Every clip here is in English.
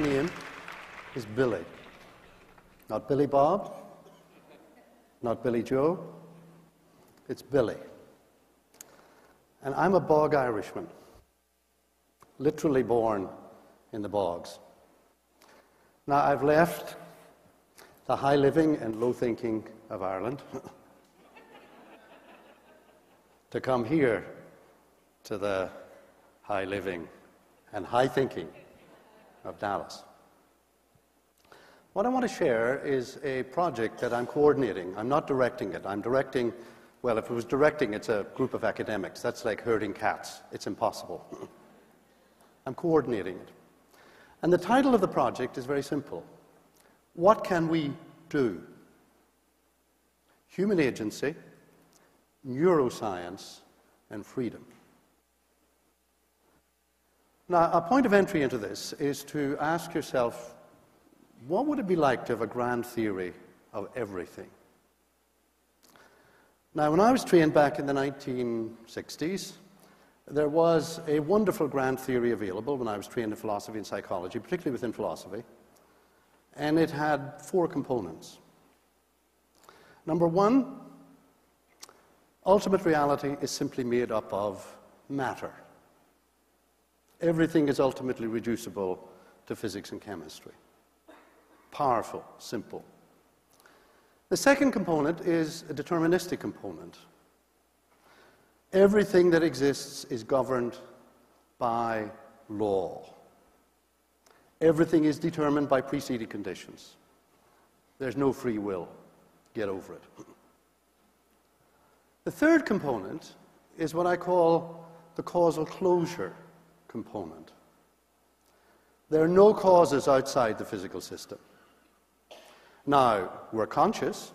name is Billy. Not Billy Bob, not Billy Joe, it's Billy. And I'm a bog Irishman, literally born in the bogs. Now, I've left the high living and low thinking of Ireland to come here to the high living and high thinking of Dallas. What I want to share is a project that I'm coordinating. I'm not directing it. I'm directing, well, if it was directing, it's a group of academics. That's like herding cats. It's impossible. I'm coordinating it. And the title of the project is very simple. What can we do? Human agency, neuroscience, and freedom. Now, a point of entry into this is to ask yourself, what would it be like to have a grand theory of everything? Now, when I was trained back in the 1960s, there was a wonderful grand theory available when I was trained in philosophy and psychology, particularly within philosophy, and it had 4 components. Number 1, ultimate reality is simply made up of matter. Everything is ultimately reducible to physics and chemistry. Powerful, simple. The second component is a deterministic component. Everything that exists is governed by law. Everything is determined by preceding conditions. There's no free will. Get over it. The third component is what I call the causal closure component. There are no causes outside the physical system. Now, we're conscious,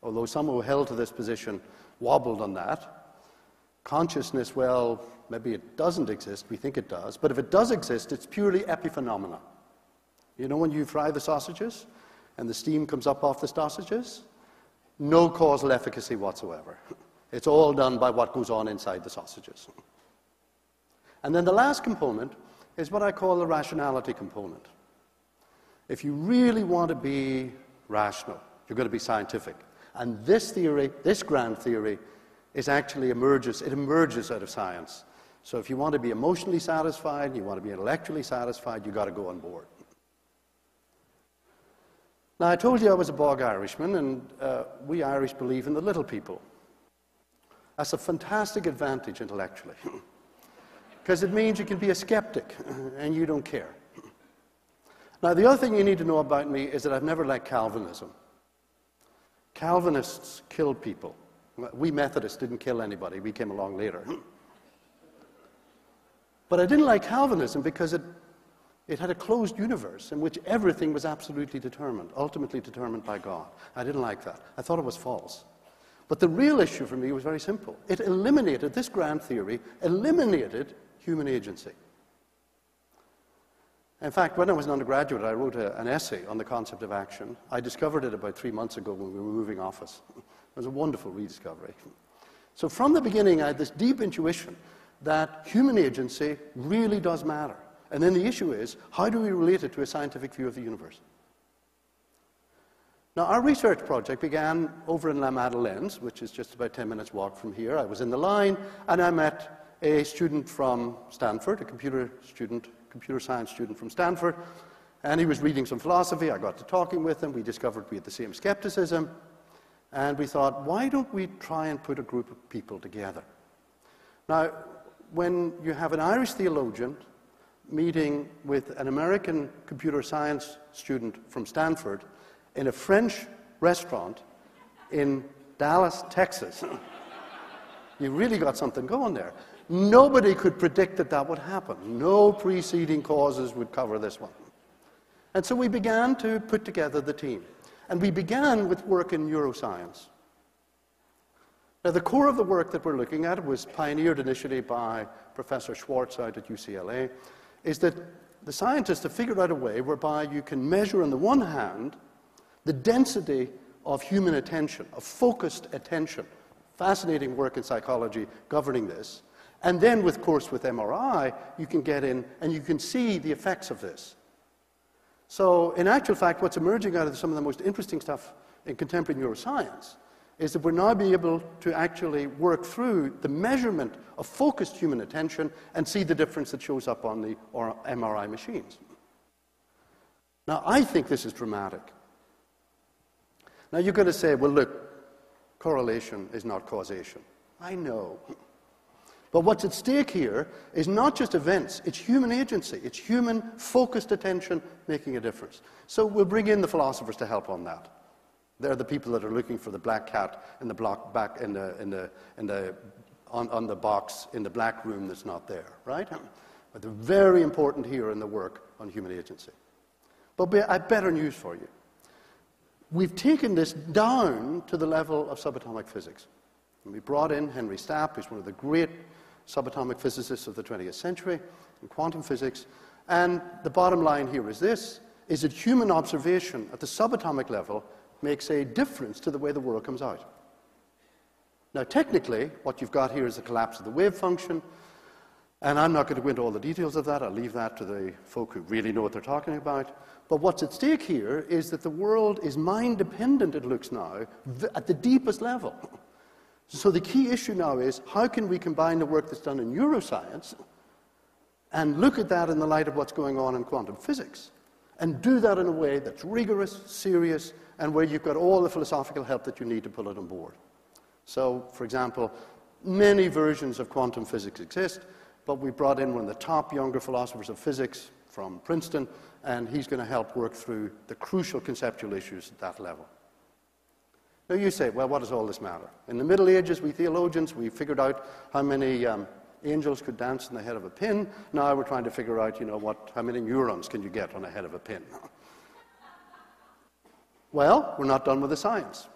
although some who held to this position wobbled on that. Consciousness, well, maybe it doesn't exist, we think it does, but if it does exist, it's purely epiphenomena. You know when you fry the sausages and the steam comes up off the sausages? No causal efficacy whatsoever. It's all done by what goes on inside the sausages. And then the last component is what I call the rationality component. If you really want to be rational, you're going to be scientific. And this theory, this grand theory, emerges out of science. So if you want to be emotionally satisfied, you want to be intellectually satisfied, you've got to go on board. Now, I told you I was a bog Irishman, and we Irish believe in the little people. That's a fantastic advantage intellectually, because it means you can be a skeptic, and you don't care. Now, the other thing you need to know about me is that I've never liked Calvinism. Calvinists killed people. We Methodists didn't kill anybody. We came along later. But I didn't like Calvinism because it had a closed universe in which everything was absolutely determined, ultimately determined by God. I didn't like that. I thought it was false. But the real issue for me was very simple. This grand theory eliminated human agency. In fact, when I was an undergraduate, I wrote an essay on the concept of action. I discovered it about 3 months ago when we were moving office. It was a wonderful rediscovery. So from the beginning, I had this deep intuition that human agency really does matter. And then the issue is, how do we relate it to a scientific view of the universe? Now, our research project began over in La Madeleine, which is just about 10 minutes walk from here. I was in the line, and I met a student from Stanford, a computer science student from Stanford, and he was reading some philosophy. I got to talking with him. We discovered we had the same skepticism, and we thought, why don't we try and put a group of people together? Now, when you have an Irish theologian meeting with an American computer science student from Stanford in a French restaurant in Dallas, Texas, you really got something going there. Nobody could predict that would happen. No preceding causes would cover this one. And so we began to put together the team. And we began with work in neuroscience. Now, the core of the work that we're looking at was pioneered initially by Professor Schwartz out at UCLA, is that the scientists have figured out a way whereby you can measure, on the one hand, the density of human attention, of focused attention. Fascinating work in psychology governing this. And then, with MRI, you can get in and you can see the effects of this. So in actual fact, what's emerging out of some of the most interesting stuff in contemporary neuroscience is that we're now be able to actually work through the measurement of focused human attention and see the difference that shows up on the MRI machines. Now, I think this is dramatic. Now, you're going to say, well, look, correlation is not causation. I know. But what's at stake here is not just events, it's human agency. It's human focused attention making a difference. So we'll bring in the philosophers to help on that. They're the people that are looking for the black cat in the block back on the box in the black room that's not there, right? But they're very important here in the work on human agency. But I have better news for you. We've taken this down to the level of subatomic physics. And we brought in Henry Stapp, who's one of the great subatomic physicists of the 20th century in quantum physics. And the bottom line here is this, is that human observation at the subatomic level makes a difference to the way the world comes out. Now, technically, what you've got here is the collapse of the wave function, and I'm not going to go into all the details of that. I'll leave that to the folk who really know what they're talking about. But what's at stake here is that the world is mind-dependent, it looks now, at the deepest level. So the key issue now is, how can we combine the work that's done in neuroscience and look at that in the light of what's going on in quantum physics, and do that in a way that's rigorous, serious, and where you've got all the philosophical help that you need to pull it on board. So, for example, many versions of quantum physics exist, but we brought in one of the top younger philosophers of physics from Princeton, and he's going to help work through the crucial conceptual issues at that level. Now you say, well, what does all this matter? In the Middle Ages, we theologians, we figured out how many angels could dance in the head of a pin. Now we're trying to figure out, how many neurons can you get on the head of a pin? Well, we're not done with the science.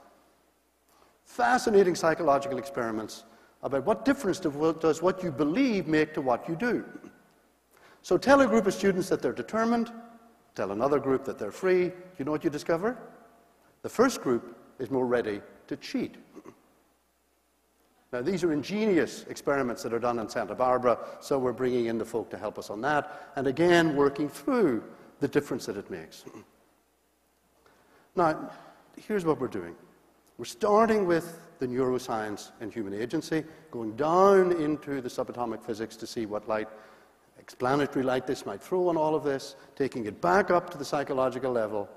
Fascinating psychological experiments about what difference does what you believe make to what you do. So tell a group of students that they're determined, tell another group that they're free. You know what you discover? The first group is more ready to cheat. Now, these are ingenious experiments that are done in Santa Barbara, so we're bringing in the folk to help us on that, and again, working through the difference that it makes. Now, here's what we're doing. We're starting with the neuroscience and human agency, going down into the subatomic physics to see what light, explanatory light this might throw on all of this, taking it back up to the psychological level,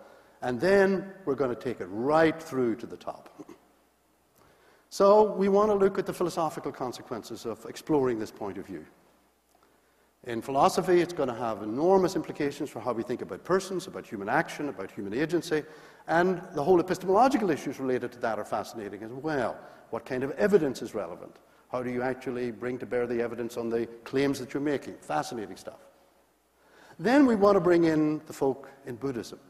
and then we're going to take it right through to the top. So we want to look at the philosophical consequences of exploring this point of view. In philosophy, it's going to have enormous implications for how we think about persons, about human action, about human agency, and the whole epistemological issues related to that are fascinating as well. What kind of evidence is relevant? How do you actually bring to bear the evidence on the claims that you're making? Fascinating stuff. Then we want to bring in the folk in Buddhism.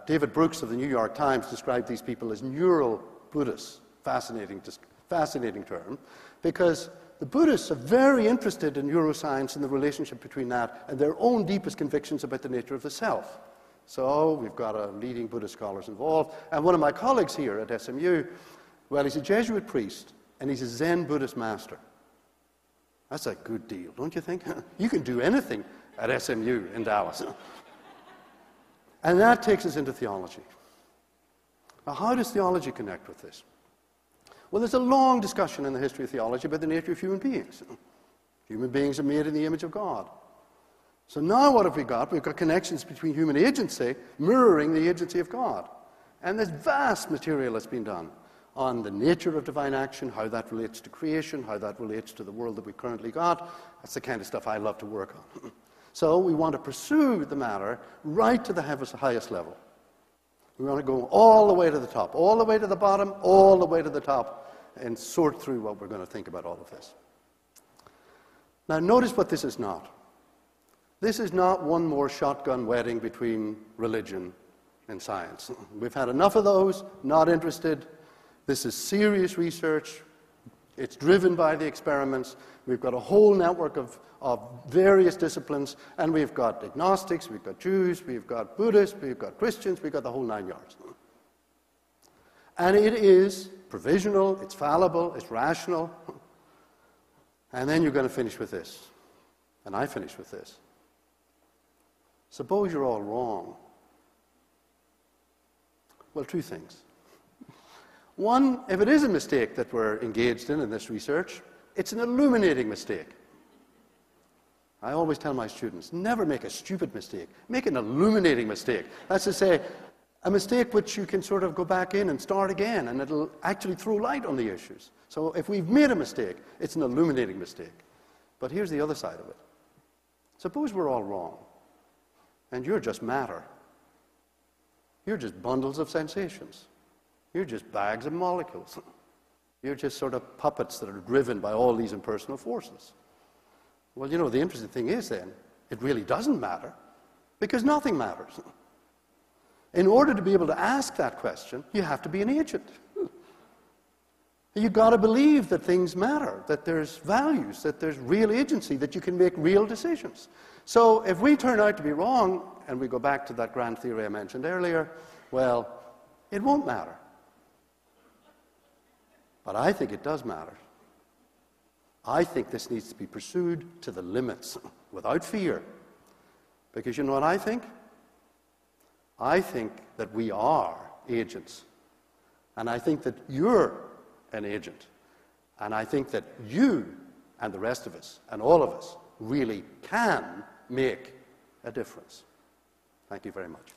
David Brooks of the New York Times described these people as neural Buddhists. Fascinating term, because the Buddhists are very interested in neuroscience and the relationship between that and their own deepest convictions about the nature of the self. So we've got leading Buddhist scholars involved. And one of my colleagues here at SMU, well, he's a Jesuit priest, and he's a Zen Buddhist master. That's a good deal, don't you think? You can do anything at SMU in Dallas. And that takes us into theology. Now, how does theology connect with this? Well, there's a long discussion in the history of theology about the nature of human beings. Human beings are made in the image of God. So now what have we got? We've got connections between human agency mirroring the agency of God. And there's vast material that's been done on the nature of divine action, how that relates to creation, how that relates to the world that we currently got. That's the kind of stuff I love to work on. So we want to pursue the matter right to the highest level. We want to go all the way to the top, all the way to the bottom, all the way to the top, and sort through what we're going to think about all of this. Now, notice what this is not. This is not one more shotgun wedding between religion and science. We've had enough of those, not interested. This is serious research. It's driven by the experiments. We've got a whole network of various disciplines, and we've got agnostics, we've got Jews, we've got Buddhists, we've got Christians, we've got the whole 9 yards. And it is provisional, it's fallible, it's rational. And then you're going to finish with this. And I finish with this. Suppose you're all wrong. Well, two things. One, if it is a mistake that we're engaged in this research, it's an illuminating mistake. I always tell my students, never make a stupid mistake. Make an illuminating mistake. That's to say, a mistake which you can sort of go back in and start again, and it'll actually throw light on the issues. So if we've made a mistake, it's an illuminating mistake. But here's the other side of it. Suppose we're all wrong, and you're just matter. You're just bundles of sensations. You're just bags of molecules. You're just sort of puppets that are driven by all these impersonal forces. Well, you know, the interesting thing is then, it really doesn't matter, because nothing matters. In order to be able to ask that question, you have to be an agent. You've got to believe that things matter, that there's values, that there's real agency, that you can make real decisions. So if we turn out to be wrong, and we go back to that grand theory I mentioned earlier, well, it won't matter. But I think it does matter. I think this needs to be pursued to the limits, without fear. Because you know what I think? I think that we are agents. And I think that you're an agent. And I think that you and the rest of us, and all of us, really can make a difference. Thank you very much.